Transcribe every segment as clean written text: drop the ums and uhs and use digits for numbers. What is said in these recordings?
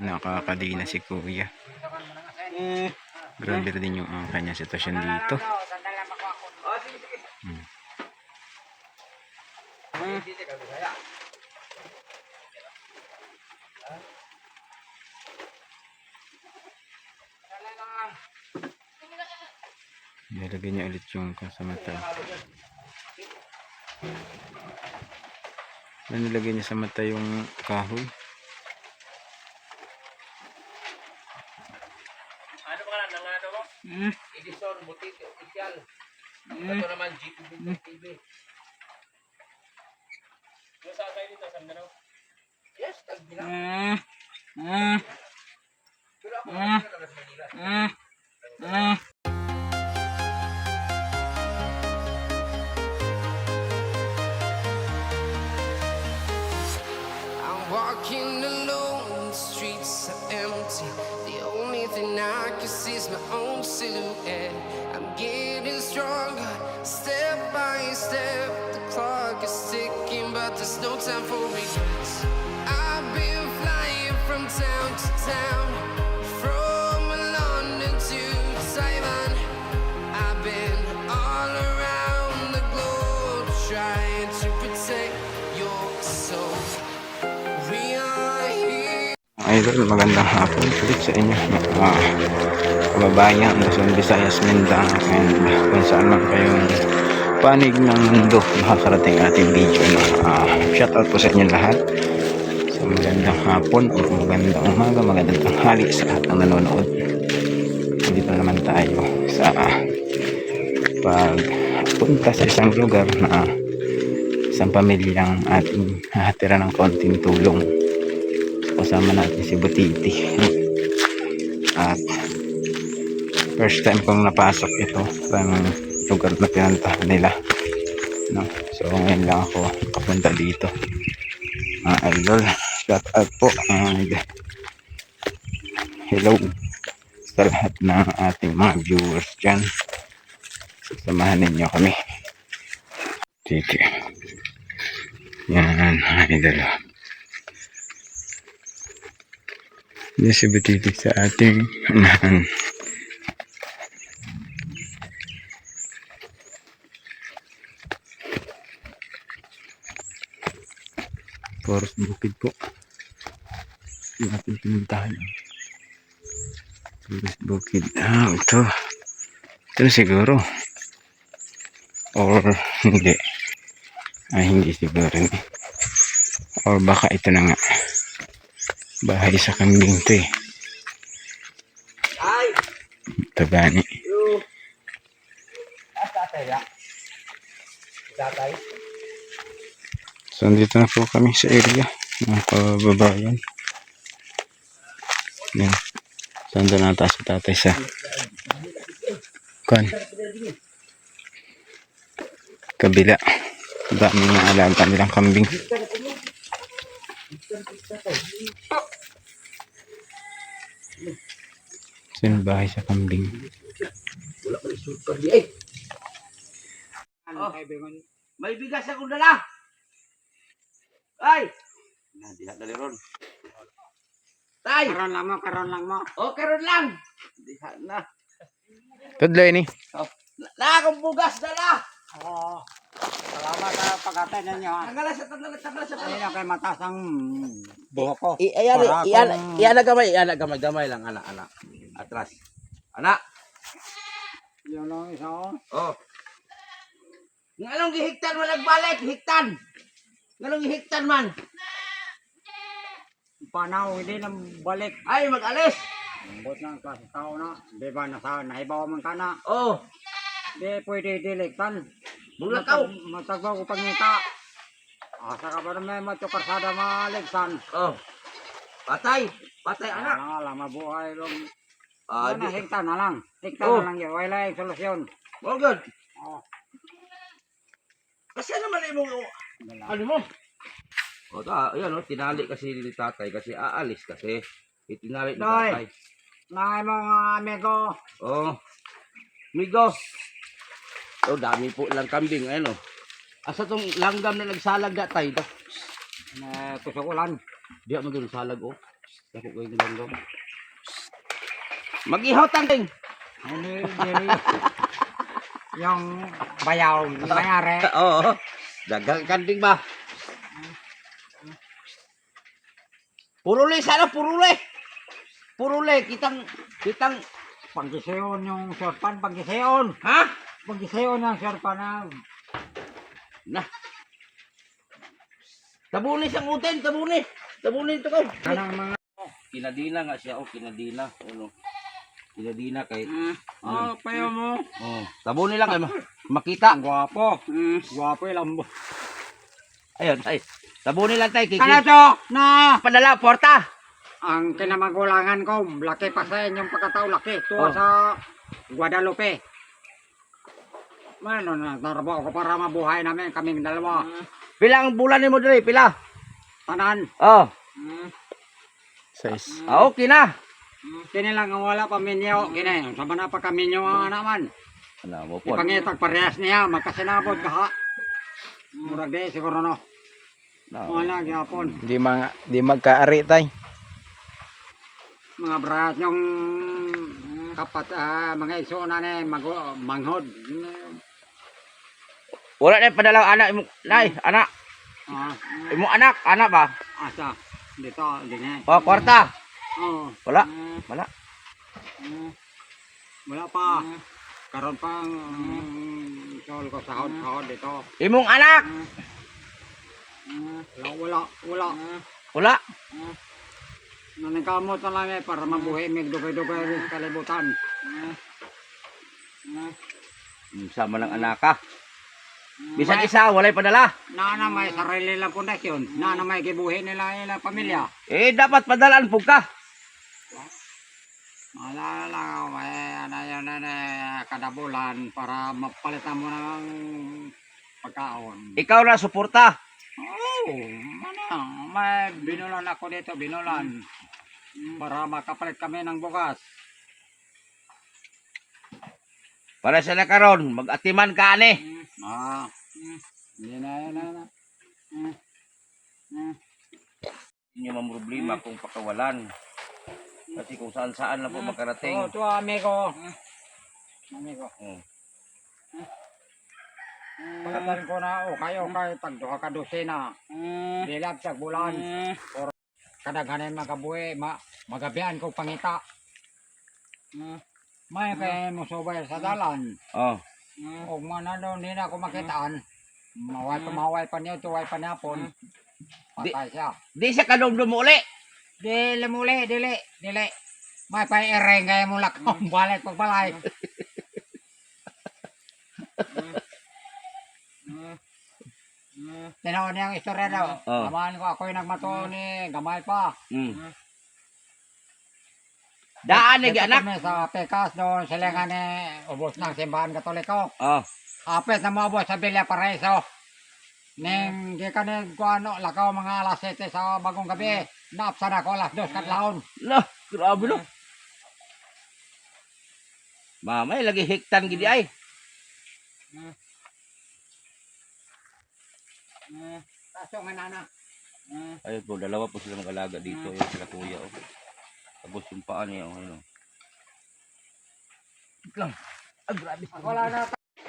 Nakakadina si Kuya. Grabe din yung kanya sitwasyon dito. Hmm. Nilagay niya ulit yung sa mata. Nilagay niya sa mata yung kahoy. Ano ba lang ano mo? Edison Butiti Official. Ito naman GTV TV. Yung sa kayo dito, saan na? Yes, tagbilang. Pero ako na lang Manila. Walking alone, the streets are empty. The only thing I can see is my own silhouette. I'm getting stronger, step by step. The clock is ticking, but there's no time for regrets. I've been flying from town to town, from London to Taiwan. I've been all around the globe, trying to protect your soul. Idol, magandang hapon ulit sa inyo mga kababayan Luzon, Visayas, Mindanao and kung saan man kayong panig ng mundo makakarating ating video shout out po sa inyo lahat. So magandang hapon o magandang umaga, magandang tanghali sa lahat ng nanonood. Dito naman tayo sa pagpunta sa isang lugar na isang pamilyang ating hahatira ng konting tulong. Kasama natin si Butiti at first time kong napasok ito sa lugar na pinuntahan nila, no? So ngayon lang ako nakapunta dito mga idol. Shout out po and hello sa lahat ng ating mga viewers dyan. Sasamahan ninyo kami dito. Yan idol. Yan si Butiti sa ating unahan. Forest bukid po yung ating pinuntahan. Forest bukid. Ito na siguro or hindi. Hindi siguro ni. Or baka ito na nga bahay sa kambing to eh. Ay! Ito gani. Tatay ya. Tatay. So andito na po kami sa area ng kababayan. Yan. So andun nata si tatay sa kabila. Dami nga alaga nilang kambing. Sino bahay sa kambing? Wala pa rin super di eh. May bigas akong dala. Ay! Diha dali ron. Tay! Karon lang mo. Oh, karon lang. Diha na. Tudloy ni. Na akong bugas dala. Oo. Salamat sa pagkatay ninyo. Tanggalan sa Ayun kay matas ang buhok ko. Iyan na gamay lang anak. Atras. Anak. Yun lang isa ko. Oh. Ngalong gihiktan mo nagbalik, hiktan. Ngalong gihiktan man. Panaw, hindi na balik. Ay, mag-alis. Ambot ng klase tao na. Di ba nahibaw man ka na. Oh, Di pwede diliktan. bulakaw. Matagbaw ko pangita. Asa ka ba naman matukarsada maligsan. Oh. Patay anak. Alam, mabuhay lang. Ah, Ano, hiktan na lang. Hiktan Oh. na lang yun. Wala yung solusyon. all good. Oh. Kasi naman ay mo ano mo? O ayan oh, tinali kasi ni tatay kasi aalis kasi. Itinali ni Doy. tatay. Mga mga amigo. Oh. Migo. Oh, dami po lang kambing ano. Asa tong langgam na nagsalag da tay. Tusukulan. Diya man dun salag oh. Dako ko yung gando. Mag-ihaw tangking. Hindi. Yung bayaw, mayari. Oo. Dagang kanding ba? Puruli sana, puruli. Puruli, kitang Pagkisayon yung sorpan, pagkisayon. ha? Pagkisayon yung sorpan na. Na. Tabuni siyang uten, tabuni. Tabuni ito ko. Kanang mga. Kinadina nga siya, kinadina. Ano? Kinadina kay. Payo mo. Oh, tabuni lang kay makita. Guwapo. Guwapo yung lambo. Ayun, ay. Tabuni lang tayo, kiki. Kana to, na. Padala, porta. Ang kinamagulangan ko, laki pa sa inyong pagkatao, laki. Tuwa Oh. sa Guadalupe. Ano, natrabaho ko para mabuhay namin, kaming dalawa. Pilang bulan ni mo diri, pila? Tanan. Oh. Size. Ah, okay na. Kini lang ang wala pa minyo. Kini, sama na pa kami nyo ang naman. Ano mo po? Ipangitag parehas niya, magkasinabot ka ha. Murag di, siguro no. Wala, gyapon. Di magkaari tay. Mga brat yung kapat, mga iso na ni manghod. Wala na padala anak imo, nay, anak. Ah, Imo anak ba? asa, dito, din Oh, kwarta. Oh, Wala. Wala. wala pa. Karon pang sol ko sahod dito. Imong anak. Wala. Wala. Naningkamot na lang para mabuhay mig dugay-dugay sa kalibutan. Sama ng anak ka. Bisan isa, walay padala. Na may sarili lang pundasyon, na may gibuhi nila pamilya. Eh, dapat padalaan po ka. Malala lang, ano yun kada bulan para mapalitan mo ng pagkaon. Ikaw na, suporta. Oh, may binulan ako dito, binulan. Para makapalit kami ng bukas. Para sa nakaron, mag-atiman ka ani. Hindi na. Hindi nyo problema kung pakawalan. Kasi kung saan-saan na po makarating. Oh, ito amigo. Amigo. Pagkatan ko na, kayo tagduha ka dosena. Dilab sa bulan. Or kadaghanan magabuhi, magabihan ko pangita. May kaya mo subay sa dalan. Oh. O manano, hindi na ako makitaan. Maway pa niyo, tuway pa niya po. Patay siya. Di siya kadumdum uli. Dili muli, dili. May pa-ereng kaya mo lakong balik pagbalay. Tinaon niya ang istorya daw. Oh. Amahan ko, ako'y nagmato ni gamay pa. Daan Dito ni anak. kami sa Pekas doon, sila nga ni ubos ng simbahan katoliko. Oh. Apit na mo sa Villa Paraiso. Ning di ka ni kuano lakaw mga alas 7 sa bagong gabi. Naapsan ako alas 2 kadlawon. Lah, grabe no. Mamay lagi hektan gidi ay. Kaso nga nana. Ay po, dalawa po sila mag-alaga dito. Yung sila kuya. Oh. Tapos yung paa niya. Oh, ayun, oh. Lang. Ay, grabe. Wala na.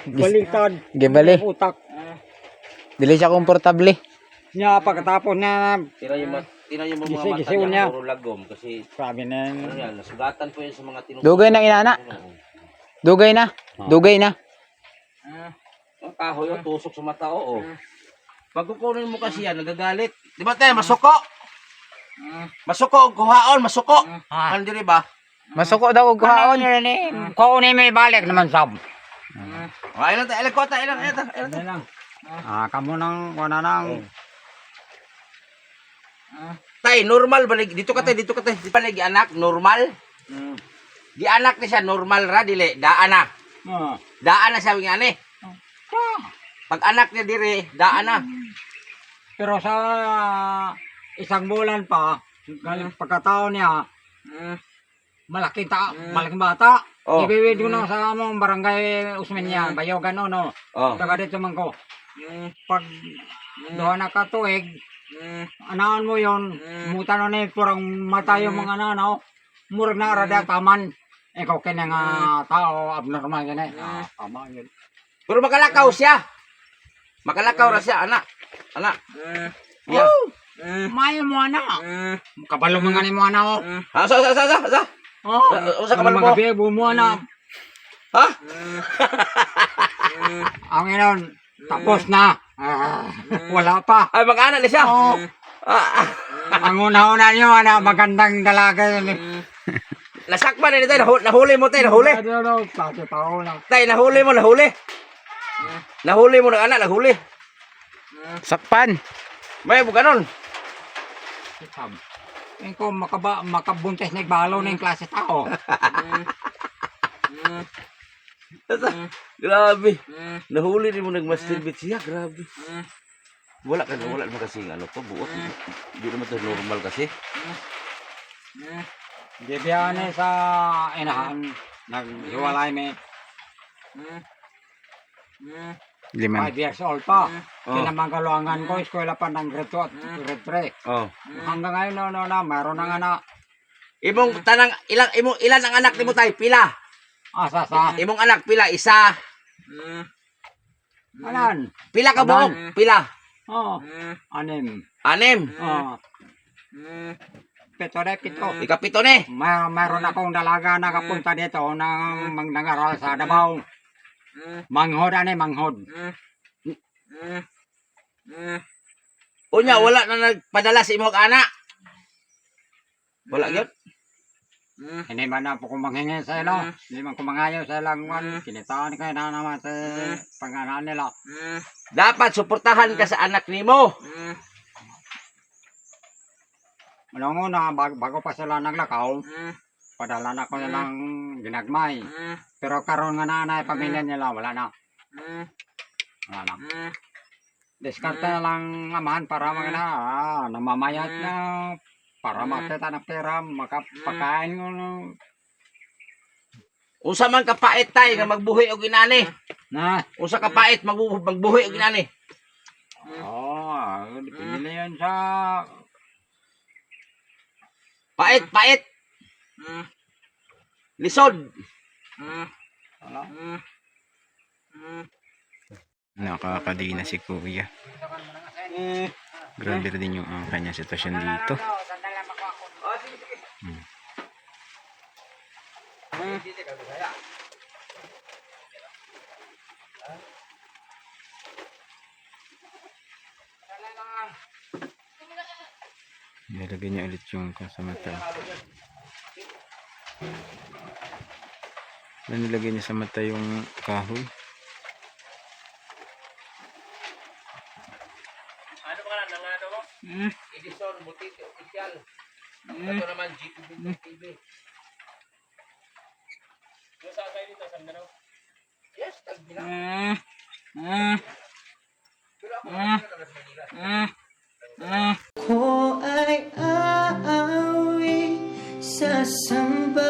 Baliktad. Gibali. Utak. Dili siya komportable. Niya pagkatapos na Tira yung mga Gisi-gisiw mata niya. niya. Puro lagom. Kasi sabi na ano yan, nasugatan po yan sa mga tinutulong. Dugay na inana. Dugay na. Dugay na. Ang kahoy yung tusok sa mata. Oo. Pag kukunin mo kasi yan, nagagalit. Di ba tayo, masuko? Masuko, kuhaon, masuko. Ano diri ba? Masuko daw og kuhaon. Kunin mo ibalik naman sab. Ilan tayo, ilan kota, ilan. Lang. Kamo nang wala nang Tay, normal ba? Dito ka tayo, dito ka tayo. Di pa lagi anak, normal? Di anak ni siya, normal ra, dili. Daan na. Daan na siya, nga ni. Pag anak niya diri, daan na. pero sa isang bulan pa galing pagkataon niya malaking bata. Oh. Ibiwid ko na sa among barangay Usmeña, Bayogan no. Oh. Taga dito man ko. Pag doon na katuig, Anaan mo yon, muta na ni kurang mata yung mga nanaw. Murag na rada taman. Ikaw kaya nga tao abnormal yan eh. Tama yun. Pero makalakaw siya. Makalakaw ra siya, anak. Anak. Yeah. May mo ana. Kabalo mga ni mo ana oh. Sa. Oh, Usa ka man mo? mga bebo mo ana. Ha? Ang inon, tapos na. Wala pa. Ay mag-anak na siya. Oh, ang una-una nyo, ana, magandang dalaga yun. Nasakpan na ni tayo. Nahuli mo tayo. Nahuli. Klase tao lang. Tay, nahuli mo. Nahuli mo ng anak. Nahuli. Sakpan. May bukanon. Yung ko makabuntis na igbalo na yung klase tao. Grabe. Nahuli rin mo nag-masturbate siya. Grabe. Wala naman kasi ano to. Buot. Hindi naman to normal kasi. Di biyane sa inahan, naghiwalay may 5 Liman. years old pa. Oh. Kinamanggaluangan ko, eskwela pa ng grade 2 at grade 3. Oh. Hanggang ngayon, mayroon na nga na Imong tanang ilan ang anak nimo tay? Pila? sa Imong anak pila? Isa. anan. Pila ka buok? Pila? Oh, anim. Anim. Oh. Pito. Ikapito ni. Mayroon akong dalaga na kapunta dito na nangaral sa Davao. Manghod, manghod. Unya wala na nagpadala sa imong anak. Wala gyud. Hindi man na po kung manghingi sa ilo. Hindi man kumangayo sa ilang man. Kinitaan kayo na naman sa pangalan nila. Dapat suportahan ka sa anak nimo. Manong una, bago pa sila naglakaw, padala na ko nilang ginagmay. Pero karon nga nanay, pamilya nila, wala na. Wala na. Diskarte na lang amahan para mga na, namamayat na, para makita ng pera, makapakain ko. Unsa man kapait tay nga magbuhi og inani. Na, Unsa kapait magbuhi og inani. pinili yun sa, Pait. Lisod. wala. Nakakadina si Kuya. Grabe din yung kanya sitwasyon dito. Nilagay niya ulit yung sa mata. Nilagay niya sa mata yung kahoy. Ano ba nga nang ano mo? Edison Butiti official. Ito naman GTV TV. Yung sa kayo dito sa Mindanao? Yes, tagbi na. Pero ako Ko ay aawi sasamba